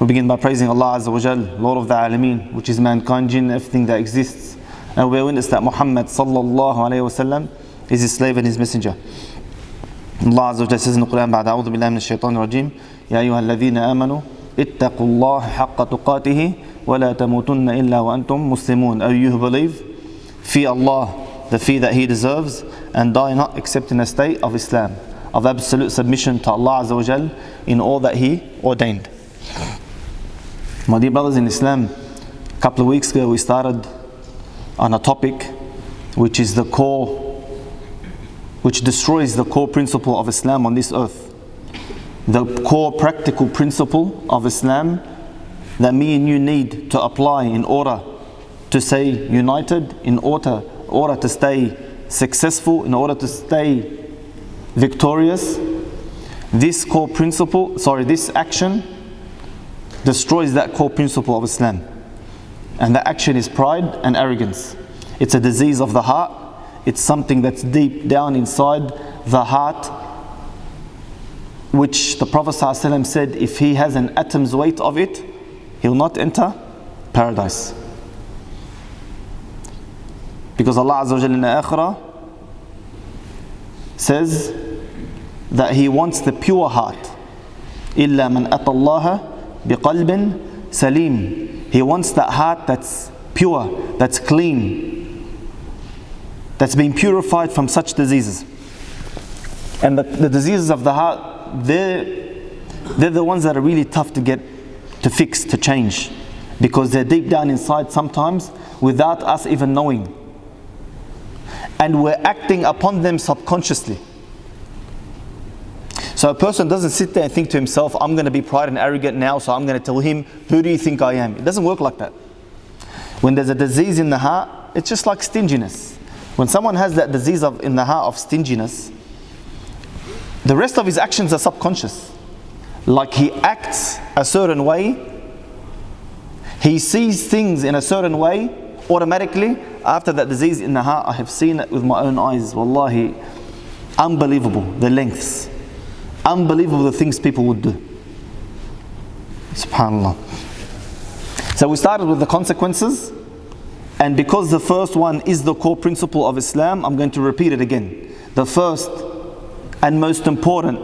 We begin by praising Allah Azza wa Jal, Lord of the Alameen, which is mankind, jinn, everything that exists. And we witness that Muhammad sallallahu alayhi wa sallam is his slave and his messenger. Allah Azza wa Jal says in the Quran, بعد أعوذ بالله من الشيطان الرجيم يا أيها الذين آمنوا اتقوا الله حق تقاته ولا تموتن إلا وأنتم مسلمون. O you who believe, fear Allah, the fear that He deserves, and die not except in a state of Islam, of absolute submission to Allah Azza wa Jal in all that He ordained. My dear brothers in Islam, a couple of weeks ago we started on a topic which is the core, which destroys the core principle of Islam on this earth. The core practical principle of Islam that me and you need to apply in order to stay united, in order to stay successful, in order to stay victorious. This core principle, this action destroys that core principle of Islam. And that action is pride and arrogance. It's a disease of the heart. It's something that's deep down inside the heart, which the Prophet ﷺ said, if he has an atom's weight of it, he'll not enter paradise. Because Allah Azza wa Jalla in the Akhirah says that He wants the pure heart. إِلَّا مَنْ أَتَى اللَّهَ بِقَلْبٍ سَلِيمٍ. He wants that heart that's pure, that's clean, that's been purified from such diseases. And the diseases of the heart, they're the ones that are really tough to fix, to change, because they're deep down inside sometimes without us even knowing. And we're acting upon them subconsciously. So a person doesn't sit there and think to himself, I'm going to be proud and arrogant now, so I'm going to tell him, who do you think I am? It doesn't work like that. When there's a disease in the heart, it's just like stinginess. When someone has that disease in the heart of stinginess, the rest of his actions are subconscious. Like he acts a certain way, he sees things in a certain way, automatically. After that disease in the heart, I have seen it with my own eyes. Wallahi, unbelievable the lengths, unbelievable the things people would do. SubhanAllah. So we started with the consequences, and because the first one is the core principle of Islam, I'm going to repeat it again. The first and most important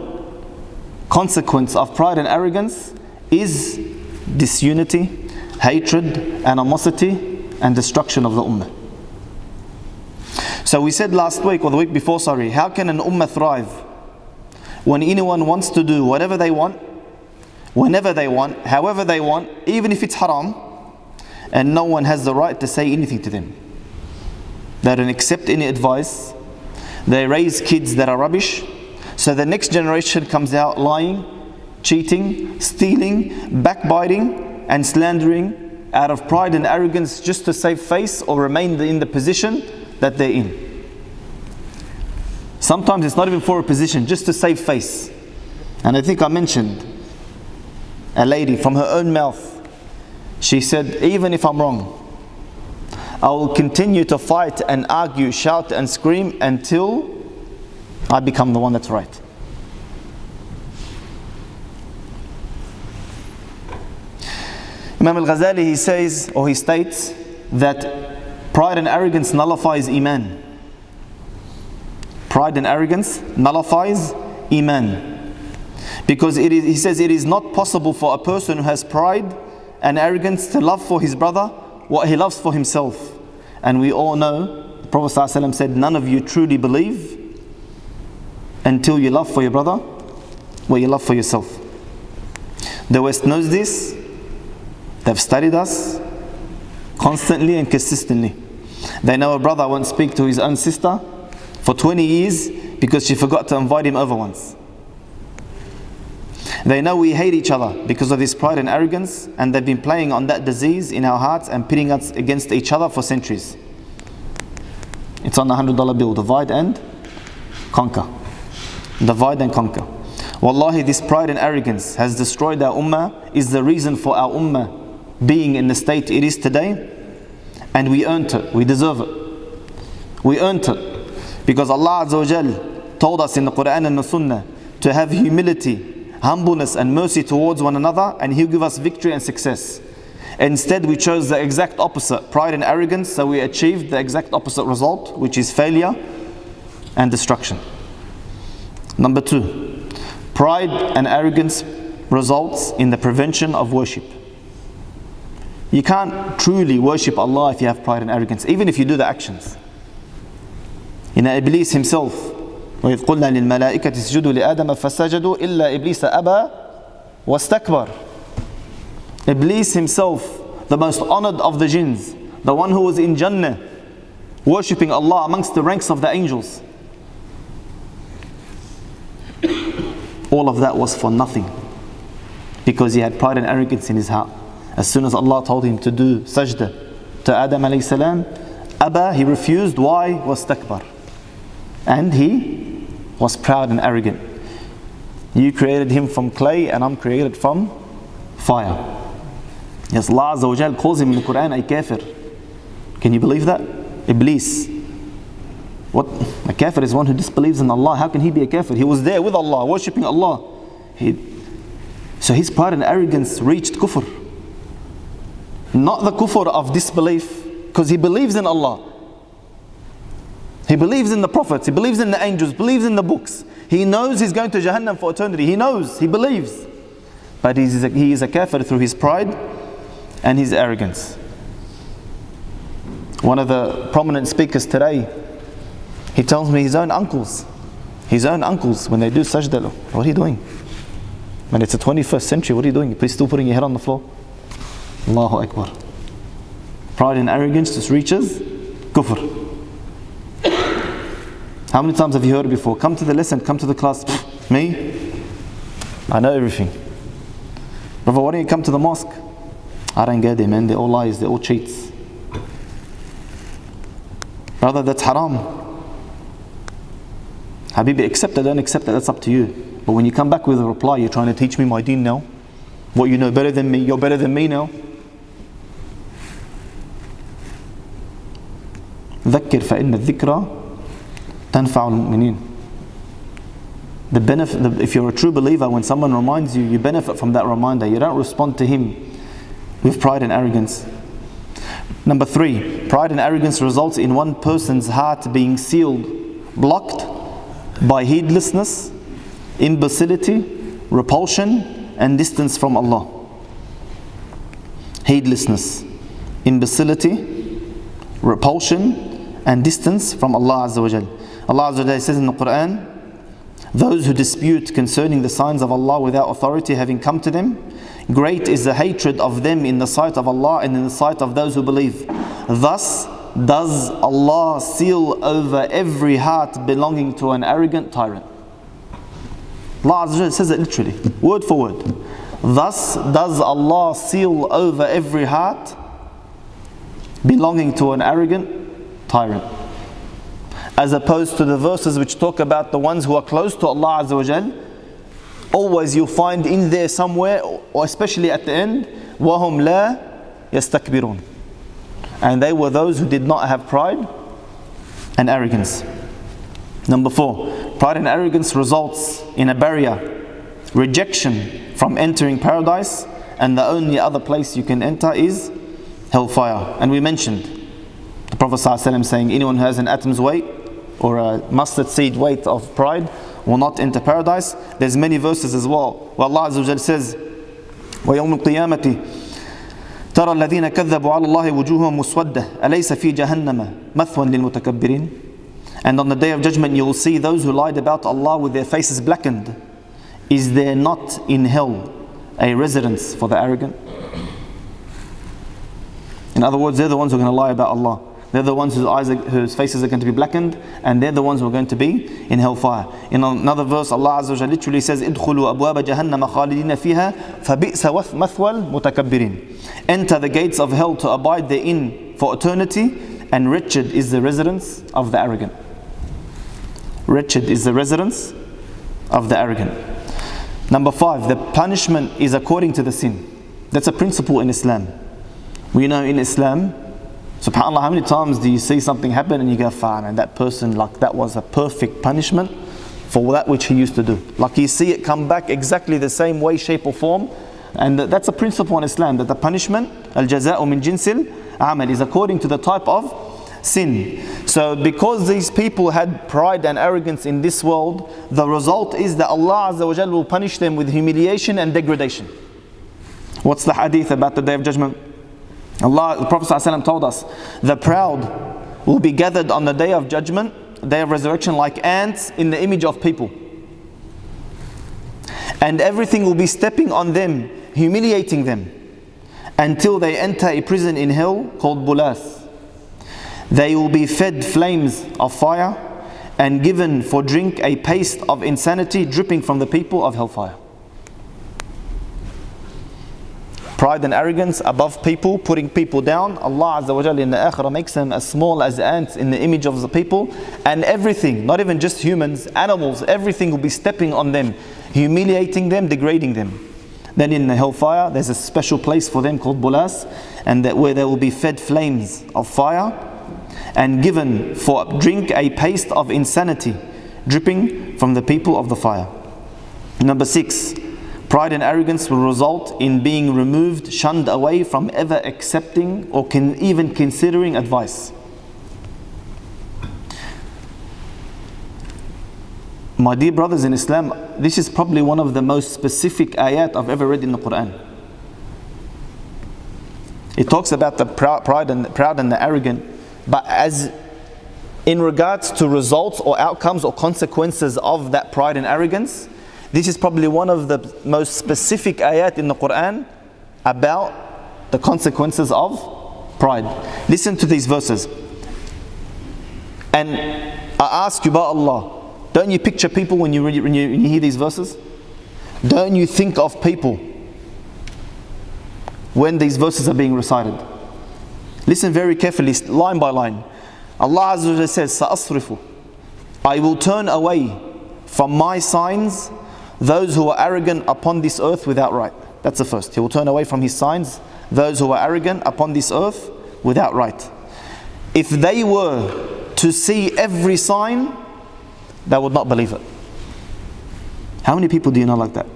consequence of pride and arrogance is disunity, hatred, animosity, and destruction of the ummah. So we said last week, or the week before, how can an ummah thrive when anyone wants to do whatever they want, whenever they want, however they want, even if it's haram, and no one has the right to say anything to them? They don't accept any advice. They raise kids that are rubbish. So the next generation comes out lying, cheating, stealing, backbiting, and slandering out of pride and arrogance, just to save face or remain in the position that they're in. Sometimes it's not even for a position, just to save face. And I think I mentioned a lady from her own mouth. She said, even if I'm wrong, I will continue to fight and argue, shout and scream until I become the one that's right. Imam El Ghazali, he says, or he states, that pride and arrogance nullifies Iman. Pride and arrogance nullifies Iman. Because he says it is not possible for a person who has pride and arrogance to love for his brother what he loves for himself. And we all know, the Prophet ﷺ said, none of you truly believe until you love for your brother what you love for yourself. The West knows this. They've studied us constantly and consistently. They know a brother won't speak to his own sister for 20 years because she forgot to invite him over once. They know we hate each other because of this pride and arrogance, and they've been playing on that disease in our hearts and pitting us against each other for centuries. It's on the $100 bill. Divide and conquer. Divide and conquer. Wallahi, this pride and arrogance has destroyed our ummah, is the reason for our ummah being in the state it is today. And we earned it. We deserve it. We earned it. Because Allah Azza wa Jal told us in the Qur'an and the Sunnah to have humility humbleness and mercy towards one another, and He'll give us victory and success. Instead, we chose the exact opposite, pride and arrogance, so we achieved the exact opposite result, which is failure and destruction. Number 2, pride and arrogance results in the prevention of worship. You can't truly worship Allah if you have pride and arrogance, even if you do the actions. Iblis himself, وَإِذْ قُلْنَا لِلْمَلَائِكَةِ اسْجُدُوا لِآدَمَ فَسَجَدُوا إِلَّا إِبْلِيسَ أَبَى وَاسْتَكْبَرَ. Iblis himself, the most honored of the jinns, the one who was in Jannah, worshipping Allah amongst the ranks of the angels. All of that was for nothing, because he had pride and arrogance in his heart. As soon as Allah told him to do sajda to Adam alayhi salam, Abba, he refused. Why? Wastakbar. And he was proud and arrogant. You created him from clay and I'm created from fire. Yes, Allah Azza wa Jal calls him in the Quran a kafir. Can you believe that? Iblis. What? A kafir is one who disbelieves in Allah. How can he be a kafir? He was there with Allah, worshipping Allah. So his pride and arrogance reached kufr. Not the kufr of disbelief, because he believes in Allah. He believes in the prophets, he believes in the angels, believes in the books. He knows he's going to Jahannam for eternity. He knows, he believes. But he is a kafir through his pride and his arrogance. One of the prominent speakers today, he tells me his own uncles, when they do sajda, what are you doing? Man, it's the 21st century, what are you doing? You're still putting your head on the floor? Allahu Akbar. Pride and arrogance just reaches kufr. How many times have you heard it before? Come to the lesson, come to the class. Me? I know everything. Brother, why don't you come to the mosque? I don't go there, man. They're all lies, they're all cheats. Brother, that's haram. Habibi, accept it, don't accept it, that's up to you. But when you come back with a reply, you're trying to teach me my deen now. What you know better than me, you're better than me now. ذكر فإن الذكرى تنفع المؤمنين. The benefit, if you're a true believer, when someone reminds you, you benefit from that reminder. You don't respond to him with pride and arrogance. Number 3, pride and arrogance results in one person's heart being sealed, blocked by heedlessness, imbecility, repulsion, and distance from Allah. Heedlessness, imbecility, repulsion, and distance from Allah Azza wa Jal. Allah Azza wa Jal says in the Quran, those who dispute concerning the signs of Allah without authority having come to them, great is the hatred of them in the sight of Allah and in the sight of those who believe. Thus does Allah seal over every heart belonging to an arrogant tyrant. Allah Azza wa Jal says it literally, word for word. Thus does Allah seal over every heart belonging to an arrogant tyrant. As opposed to the verses which talk about the ones who are close to Allah Azza wa Jal, always you'll find in there somewhere, or especially at the end, وَهُمْ لَا يَسْتَكْبِرُونَ. And they were those who did not have pride and arrogance. Number 4, pride and arrogance results in a barrier, rejection from entering paradise, and the only other place you can enter is hellfire. And we mentioned the Prophet ﷺ saying, anyone who has an atom's weight or a mustard seed weight of pride will not enter paradise. There's many verses as well where Allah Azza wa Jal says, وَيَوْمُ الْقِيَامَةِ تَرَى الَّذِينَ كَذَّبُوا عَلَى اللَّهِ وُجُوهُهُمْ مُسْوَدَّةٌ أَلَيْسَ فِي جَهَنَّمَ مَثْوًى لِلْمُتَكَبِّرِينَ. And on the day of judgment you will see those who lied about Allah with their faces blackened. Is there not in hell a residence for the arrogant? In other words, they're the ones who are going to lie about Allah. They're the ones whose faces are going to be blackened, and they're the ones who are going to be in hellfire. In another verse, Allah Azza wa Jalla literally says, "Idkhulu abwaba jahannama khalidina fiha, fabi'sa mathwal mutakabbirin." Enter the gates of hell to abide therein for eternity, and wretched is the residence of the arrogant. Wretched is the residence of the arrogant. Number 5, the punishment is according to the sin. That's a principle in Islam. We know in Islam, subhanAllah, how many times do you see something happen and you go, fine, and that person, like that was a perfect punishment? for that which he used to do. Like you see it come back exactly the same way, shape or form. And that's a principle in Islam, that the punishment, al-jaza'u min jinsil amal, is according to the type of sin. So because these people had pride and arrogance in this world, the result is that Allah Azza wa Jalla will punish them with humiliation and degradation. What's the hadith about the Day of Judgment? The Prophet ﷺ told us, the proud will be gathered on the Day of Judgment, Day of Resurrection, like ants in the image of people. And everything will be stepping on them, humiliating them, until they enter a prison in hell called Bulas. They will be fed flames of fire and given for drink a paste of insanity dripping from the people of hellfire. Pride and arrogance above people, putting people down. Allah Azza wa Jalla in the akhirah makes them as small as ants in the image of the people, and everything, not even just humans, animals, everything will be stepping on them, humiliating them, degrading them. Then in the hellfire, there's a special place for them called Bulas, and where they will be fed flames of fire and given for drink a paste of insanity dripping from the people of the fire. Number 6, pride and arrogance will result in being removed, shunned away from ever accepting or even considering advice. My dear brothers in Islam, this is probably one of the most specific ayat I've ever read in the Qur'an. It talks about the proud and the arrogant, but as in regards to results or outcomes or consequences of that pride and arrogance, this is probably one of the most specific ayat in the Qur'an about the consequences of pride. Listen to these verses. And I ask you by Allah, don't you picture people when you hear these verses? Don't you think of people when these verses are being recited? Listen very carefully, line by line. Allah Azza wa Jalla says, "Sa'asrifu," I will turn away from my signs those who are arrogant upon this earth without right. That's the first. He will turn away from his signs those who are arrogant upon this earth without right. If they were to see every sign, they would not believe it. How many people do you know like that?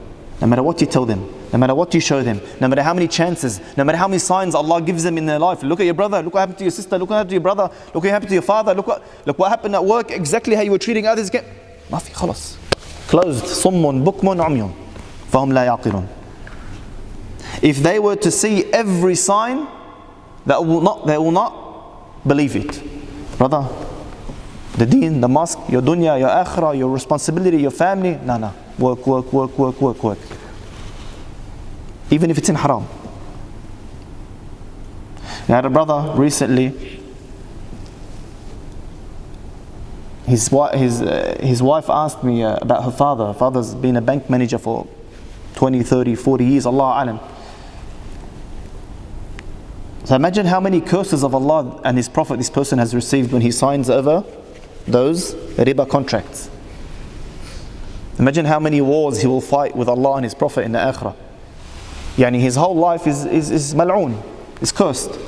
No matter what you tell them, no matter what you show them, no matter how many chances, no matter how many signs Allah gives them in their life. Look at your brother, look what happened to your sister, look what happened to your brother, look what happened to your father, look what happened at work, exactly how you were treating others. Mafi, khalas. Closed. Summun, bukmun, umyun. Fahum la yaqilun. If they were to see every sign, they will not believe it. Brother, the deen, the mosque, your dunya, your akhirah, your responsibility, your family, no. Work. Even if it's in haram. I had a brother recently, his wife asked me about her father. Her father's been a bank manager for 20, 30, 40 years, Allah alam. So imagine how many curses of Allah and His Prophet this person has received when he signs over those riba contracts. Imagine how many wars he will fight with Allah and His Prophet in the akhirah. Yani his whole life is mal'oon, is cursed.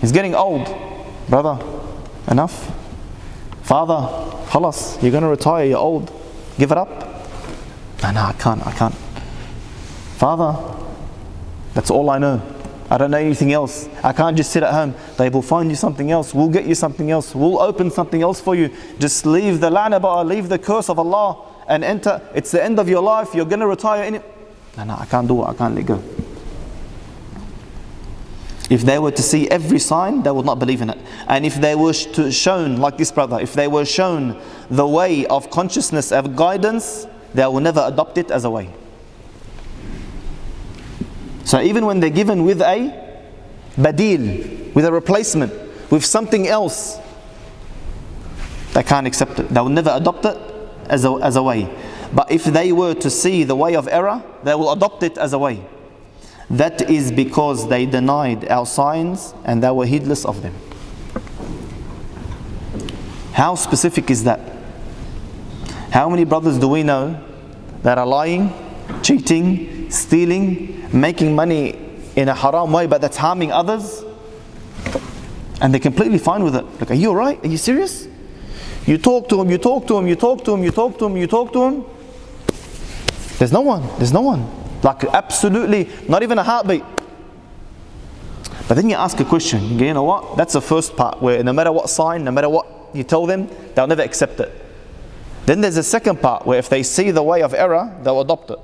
He's getting old. Brother, enough. Father, khalas, you're going to retire, you're old. Give it up. No, I can't. Father, that's all I know. I don't know anything else. I can't just sit at home. They will find you something else. We'll get you something else. We'll open something else for you. Just leave the la'nah, leave the curse of Allah and enter. It's the end of your life. You're going to retire in it. No, I can't do it. I can't let go. If they were to see every sign, they would not believe in it. And if they were shown, like this brother, if they were shown the way of consciousness, of guidance, they will never adopt it as a way. So even when they're given with a badil, with a replacement, with something else, they can't accept it. They will never adopt it as a way. But if they were to see the way of error, they will adopt it as a way. That is because they denied our signs and they were heedless of them. How specific is that? How many brothers do we know that are lying, cheating, stealing, making money in a haram way, but that's harming others, and they're completely fine with it? Like, are you alright? Are you serious? You talk to him, you talk to him, you talk to him, you talk to him, you talk to him. There's no one. Like absolutely, not even a heartbeat. But then you ask a question, you go, you know what? That's the first part where no matter what sign, no matter what you tell them, they'll never accept it. Then there's a second part where if they see the way of error, they'll adopt it.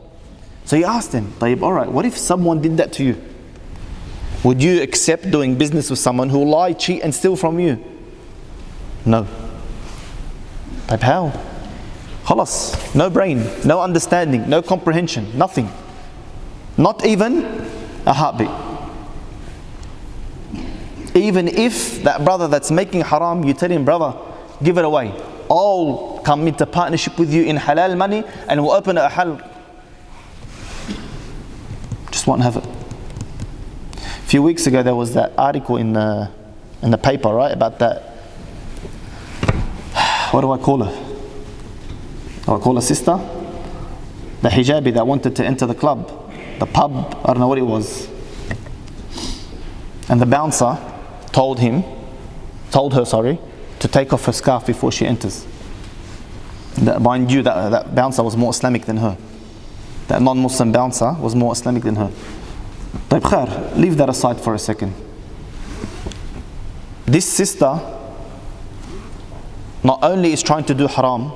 So you ask them, alright, what if someone did that to you? Would you accept doing business with someone who will lie, cheat and steal from you? No. How? Khalas, no brain, no understanding, no comprehension, nothing. Not even a heartbeat. Even if that brother that's making haram, you tell him, brother, give it away. I'll come into partnership with you in halal money and we'll open a halal. Just won't have it. A few weeks ago there was that article in the paper, right, about that. What do I call her? I call her sister. The hijabi that wanted to enter the club, the pub, I don't know what it was. And the bouncer told her, to take off her scarf before she enters. Mind you, that bouncer was more Islamic than her. That non-Muslim bouncer was more Islamic than her. Leave that aside for a second. This sister not only is trying to do haram,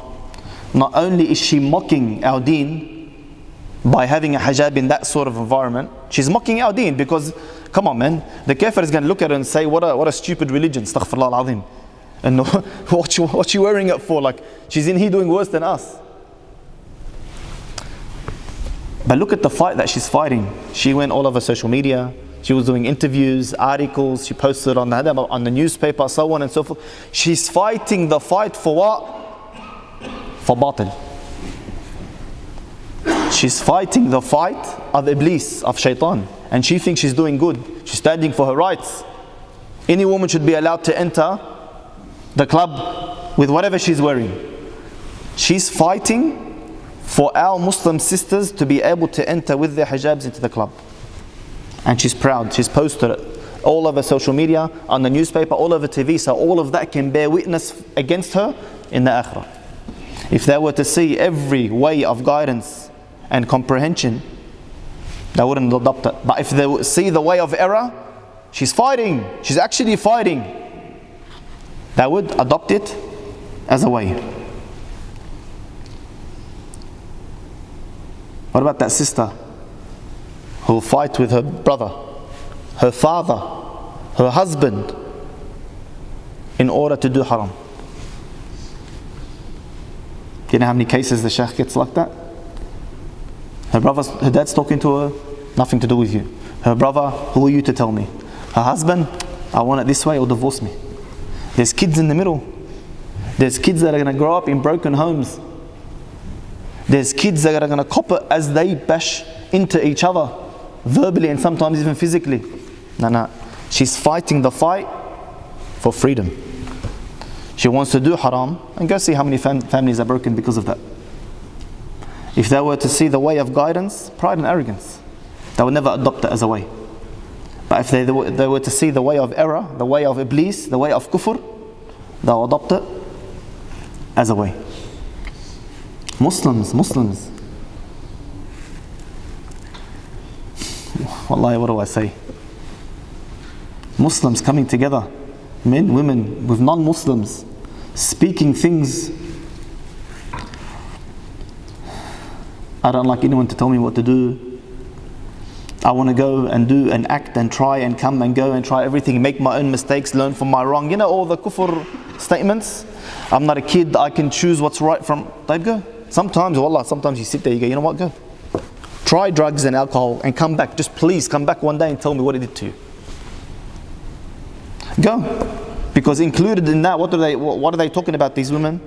not only is she mocking our deen by having a hijab in that sort of environment, she's mocking our deen because, come on man, the kafir is going to look at her and say, what a stupid religion, astaghfirullah al-azim. And what you wearing it for? Like, she's in here doing worse than us. But look at the fight that she's fighting. She went all over social media. She was doing interviews, articles. She posted on the newspaper, so on and so forth. She's fighting the fight for what? For batil. She's fighting the fight of Iblis, of shaitan. And she thinks she's doing good. She's standing for her rights. Any woman should be allowed to enter the club with whatever she's wearing. She's fighting for our Muslim sisters to be able to enter with their hijabs into the club. And she's proud. She's posted it all over social media, on the newspaper, all over TV. So all of that can bear witness against her in the akhirah. If they were to see every way of guidance and comprehension, they wouldn't adopt it. But if they see the way of error, she's fighting. She's actually fighting. They would adopt it as a way. What about that sister who will fight with her brother, her father, her husband in order to do haram? Do you know how many cases the Shaykh gets like that? Her dad's talking to her, nothing to do with you. Her brother, who are you to tell me? Her husband, I want it this way or divorce me. There's kids in the middle. There's kids that are going to grow up in broken homes. There's kids that are going to cop it as they bash into each other, verbally and sometimes even physically. No. She's fighting the fight for freedom. She wants to do haram, and go see how many families are broken because of that. If they were to see the way of guidance, pride and arrogance, they would never adopt it as a way. But if they were to see the way of error, the way of Iblis, the way of kufr, they'll adopt it as a way. Muslims. Wallahi, what do I say? Muslims coming together, men, women, with non-Muslims, speaking things. I don't like anyone to tell me what to do. I want to go and do and act and try and come and go and try everything, make my own mistakes, learn from my wrong. You know all the kufr statements. I'm not a kid, I can choose what's right from. They'd go. Sometimes, wallah, sometimes you sit there, you go, you know what, go. Try drugs and alcohol and come back. Just please come back one day and tell me what it did to you. Go. Because included in that, what are they talking about, these women?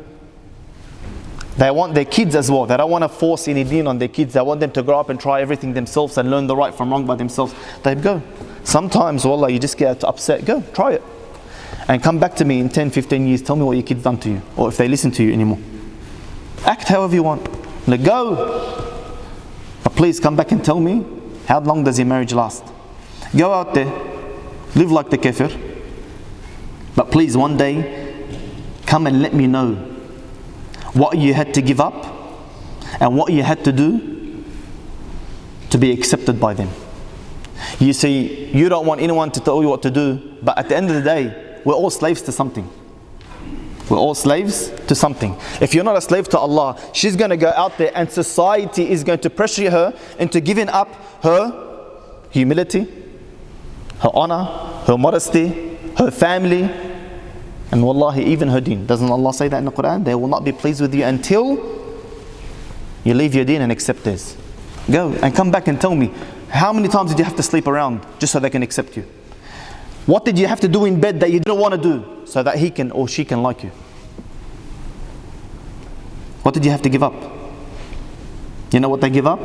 They want their kids as well. They don't want to force any deen on their kids. They want them to grow up and try everything themselves and learn the right from wrong by themselves. They'd go. Sometimes, wallah, you just get upset. Go, try it. And come back to me in 10, 15 years. Tell me what your kids done to you. Or if they listen to you anymore. Act however you want. Let go. But please come back and tell me, how long does your marriage last? Go out there. Live like the kafir. But please, one day, come and let me know what you had to give up and what you had to do to be accepted by them. You see, you don't want anyone to tell you what to do, but at the end of the day, we're all slaves to something. We're all slaves to something. If you're not a slave to Allah, she's going to go out there and society is going to pressure her into giving up her humility, her honor, her modesty, her family, and wallahi, even her deen. Doesn't Allah say that in the Qur'an? They will not be pleased with you until you leave your deen and accept theirs. Go and come back and tell me, how many times did you have to sleep around just so they can accept you? What did you have to do in bed that you didn't want to do so that he can or she can like you? What did you have to give up? You know what they give up?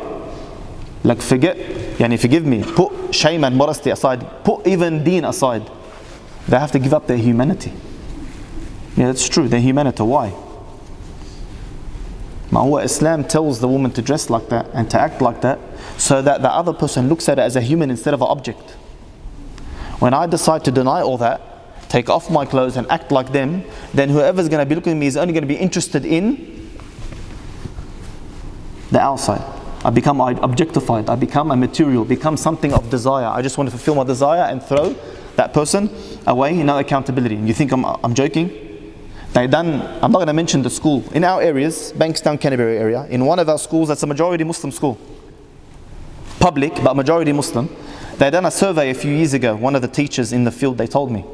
Like forgive me, put shame and modesty aside, put even deen aside. They have to give up their humanity. Yeah, that's true, their humanity. Why? Islam tells the woman to dress like that and to act like that so that the other person looks at it as a human instead of an object. When I decide to deny all that, take off my clothes and act like them, then whoever's going to be looking at me is only going to be interested in the outside. I become objectified, I become a material, become something of desire. I just want to fulfill my desire and throw that person away, no accountability. And you think I'm joking? I'm not going to mention the school. In our areas, Bankstown, Canterbury area, in one of our schools that's a majority Muslim school. Public, but majority Muslim. They done a survey a few years ago. One of the teachers in the field, they told me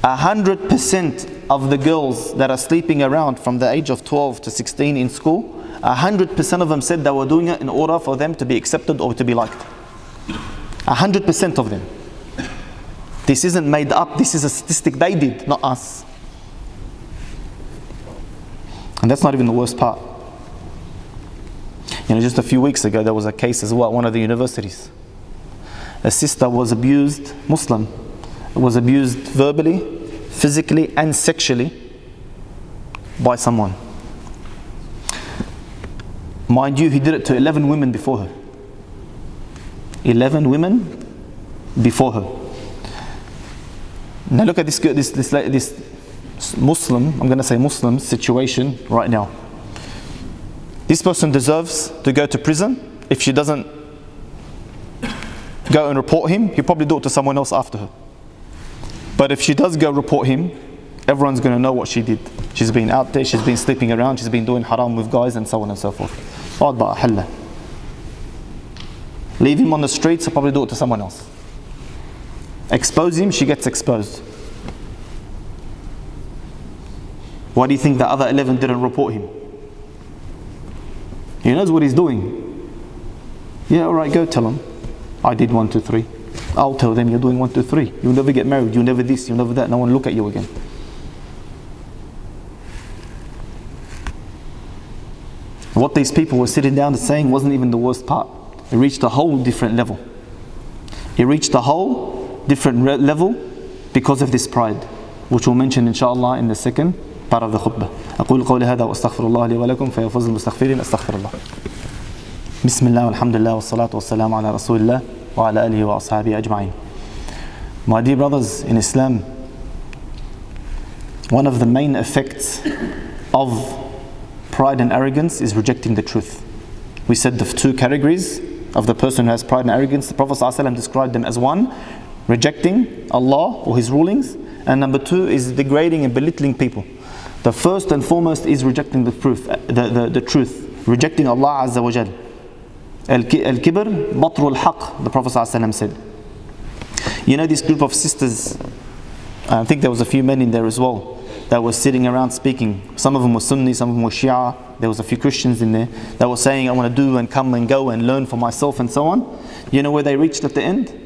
100% of the girls that are sleeping around from the age of 12 to 16 in school, 100% of them said they were doing it in order for them to be accepted or to be liked. 100% of them. This isn't made up, this is a statistic they did, not us. And that's not even the worst part. You know, just a few weeks ago there was a case as well at one of the universities. A sister was abused, Muslim, was abused verbally, physically and sexually by someone. Mind you, he did it to 11 women before her. 11 women before her. Now look at this Muslim, I'm going to say Muslim situation right now. This person deserves to go to prison. If she doesn't go and report him, he'll probably do it to someone else after her. But if she does go report him, everyone's going to know what she did. She's been out there, she's been sleeping around, she's been doing haram with guys and so on and so forth. Leave him on the streets, he'll probably do it to someone else. Expose him, she gets exposed. Why do you think the other 11 didn't report him? He knows what he's doing. Yeah, alright, go tell him. I did 1, 2, 3. I'll tell them you're doing 1, 2, 3. You'll never get married, you'll never this, you'll never that. No one will look at you again. What these people were sitting down and saying wasn't even the worst part. It reached a whole different level. It reached a whole different level because of this pride, which we'll mention inshallah in the second part of the khutbah. أقول قولي هذا وأستغفر الله لي ولكم فيفوز المستغفرين أستغفر الله. بسم الله والحمد لله والصلاة والسلام على رسول الله وعلى آله وأصحابه أجمعين. My dear brothers in Islam, one of the main effects of pride and arrogance is rejecting the truth. We said the two categories of the person who has pride and arrogance. The Prophet ﷺ described them as one, rejecting Allah or His rulings, and number two is degrading and belittling people. The first and foremost is rejecting the truth, rejecting Allah Azza wa Jal. Al-kibr batrul haq, the Prophet ﷺ said. You know this group of sisters, I think there was a few men in there as well, that were sitting around speaking. Some of them were Sunni, some of them were Shia. There was a few Christians in there that were saying, I want to do and come and go and learn for myself and so on. You know where they reached at the end?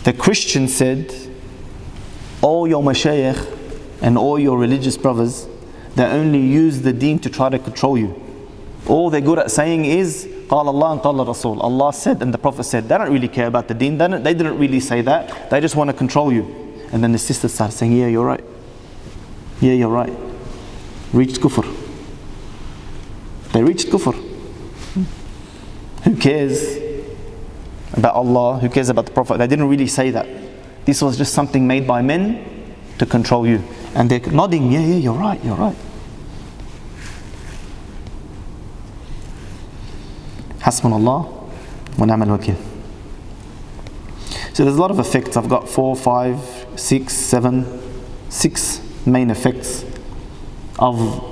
The Christian said, all your mashayikh and all your religious brothers, they only use the deen to try to control you. All they're good at saying is, قال Allah and قال Rasul. Allah said and the Prophet said. They don't really care about the deen. They didn't really say that. They just want to control you. And then the sisters started saying, yeah, you're right. Yeah, you're right. Reached kufr. They reached kufr. Who cares about Allah? Who cares about the Prophet? They didn't really say that. This was just something made by men to control you. And they're nodding, yeah, you're right, you're right. Hasbunallah wa ni'mal wakil. So there's a lot of effects. I've got 4, 5, 6, 7, 6 main effects of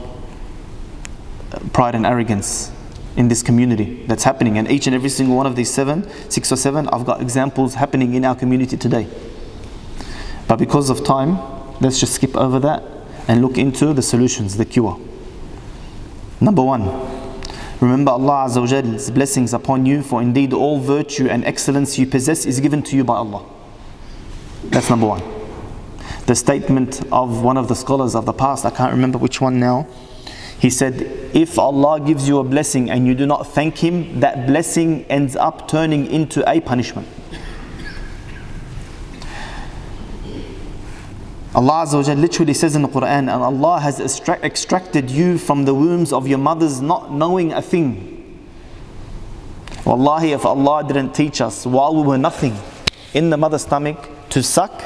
pride and arrogance in this community that's happening. And each and every single one of these 6 or 7, I've got examples happening in our community today. But because of time, let's just skip over that and look into the solutions, the cure. Number 1, remember Allah Azza wa Jall's blessings upon you, for indeed all virtue and excellence you possess is given to you by Allah. That's number 1. The statement of one of the scholars of the past, I can't remember which one now, he said, if Allah gives you a blessing and you do not thank Him, that blessing ends up turning into a punishment. Allah Azza wa Jalla literally says in the Qur'an, and Allah has extracted you from the wombs of your mothers not knowing a thing. Wallahi, if Allah didn't teach us while we were nothing in the mother's stomach to suck,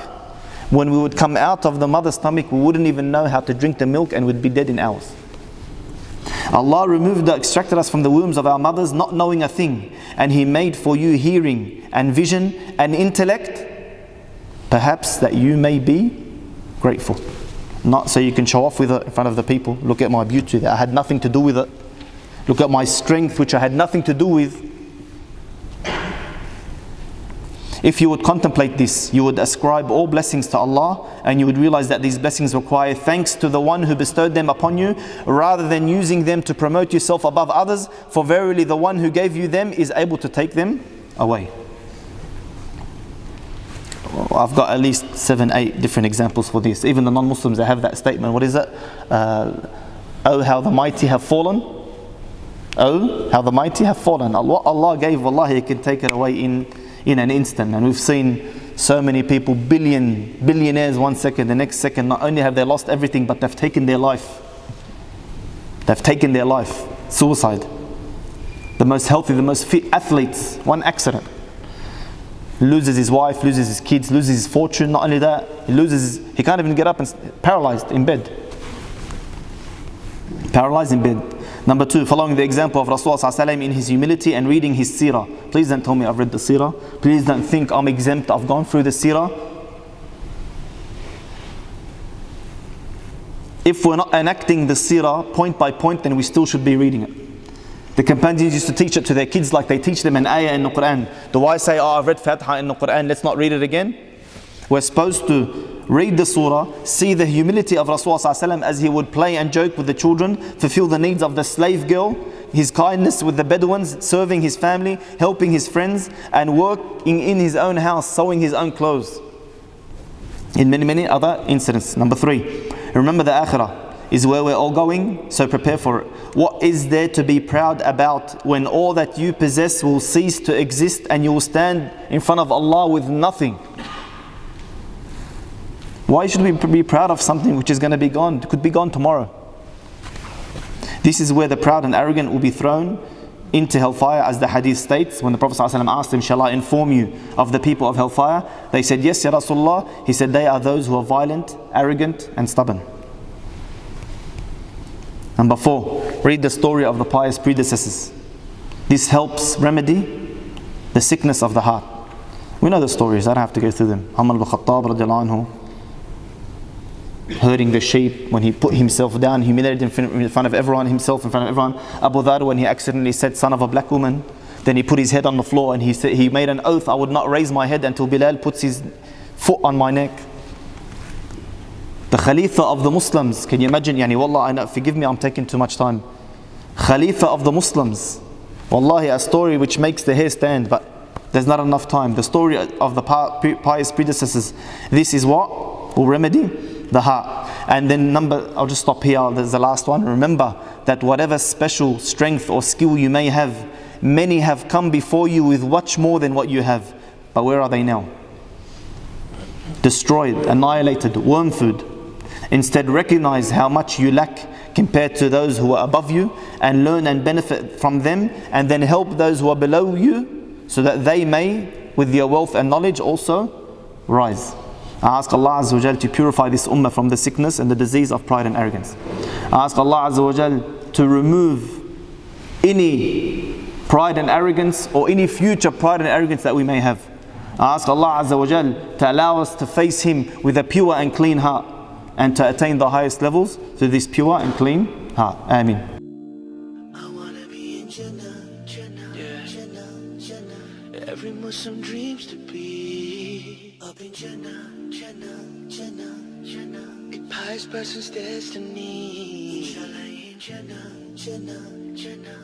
when we would come out of the mother's stomach, we wouldn't even know how to drink the milk and would be dead in hours. Allah extracted us from the wombs of our mothers not knowing a thing, and He made for you hearing and vision and intellect, perhaps that you may be grateful. Not so you can show off with it in front of the people. Look at my beauty that I had nothing to do with it. Look at my strength which I had nothing to do with. If you would contemplate this, you would ascribe all blessings to Allah, and you would realize that these blessings require thanks to the one who bestowed them upon you, rather than using them to promote yourself above others, for verily the one who gave you them is able to take them away. I've got at least 7, 8 different examples for this. Even the non-Muslims, they have that statement. What is it? Oh, how the mighty have fallen. Oh, how the mighty have fallen. Allah gave, wallahi, He can take it away in an instant. And we've seen so many people, billionaires 1 second, the next second, not only have they lost everything, but they've taken their life. They've taken their life. Suicide. The most healthy, the most fit athletes, one accident. Loses his wife, loses his kids, loses his fortune. Not only that, he can't even get up and paralyzed in bed. Paralyzed in bed. Number 2, following the example of Rasulullah in his humility and reading his seerah. Please don't tell me I've read the seerah. Please don't think I'm exempt, I've gone through the seerah. If we're not enacting the seerah point by point, then we still should be reading it. The companions used to teach it to their kids like they teach them an ayah in the Qur'an. Do I say, I've read Fatiha in the Qur'an, let's not read it again? We're supposed to read the surah, see the humility of Rasulullah as he would play and joke with the children, fulfill the needs of the slave girl, his kindness with the Bedouins, serving his family, helping his friends, and working in his own house, sewing his own clothes. In many other incidents. Number 3, remember the akhirah is where we're all going, so prepare for it. What is there to be proud about when all that you possess will cease to exist and you will stand in front of Allah with nothing? Why should we be proud of something which is going to be gone? It could be gone tomorrow. This is where the proud and arrogant will be thrown into hellfire, as the hadith states. When the Prophet ﷺ asked them, shall I inform you of the people of hellfire? They said, yes, Ya Rasulullah. He said, they are those who are violent, arrogant and stubborn. Number 4, read the story of the pious predecessors. This helps remedy the sickness of the heart. We know the stories, I don't have to go through them. Umar al-Khattab radiallahu anhu, herding the sheep, when he put himself down, humiliated in front of everyone, himself in front of everyone. Abu Dhar, when he accidentally said son of a black woman, then he put his head on the floor and he made an oath, I would not raise my head until Bilal puts his foot on my neck. The Khalifa of the Muslims, can you imagine? Wallah, forgive me, I'm taking too much time. Khalifa of the Muslims. Wallahi, a story which makes the hair stand, but there's not enough time. The story of the pious predecessors. This is what will remedy the heart. And then I'll just stop here, there's the last one. Remember that whatever special strength or skill you may have, many have come before you with much more than what you have. But where are they now? Destroyed, annihilated, worm food. Instead, recognize how much you lack compared to those who are above you, and learn and benefit from them, and then help those who are below you, so that they may, with your wealth and knowledge, also rise. I ask Allah Azza wa Jal to purify this ummah from the sickness and the disease of pride and arrogance. I ask Allah Azza wa Jal to remove any pride and arrogance or any future pride and arrogance that we may have. I ask Allah Azza wa Jal to allow us to face Him with a pure and clean heart and to attain the highest levels through this pure and clean heart. Ameen. I wanna be in Jannah, Jannah, Jannah, Jannah. Every Muslim dreams to be up in Jannah, Jannah, Jannah, Jannah. A pious person's destiny. Inshallah in Jannah, Jannah, Jannah.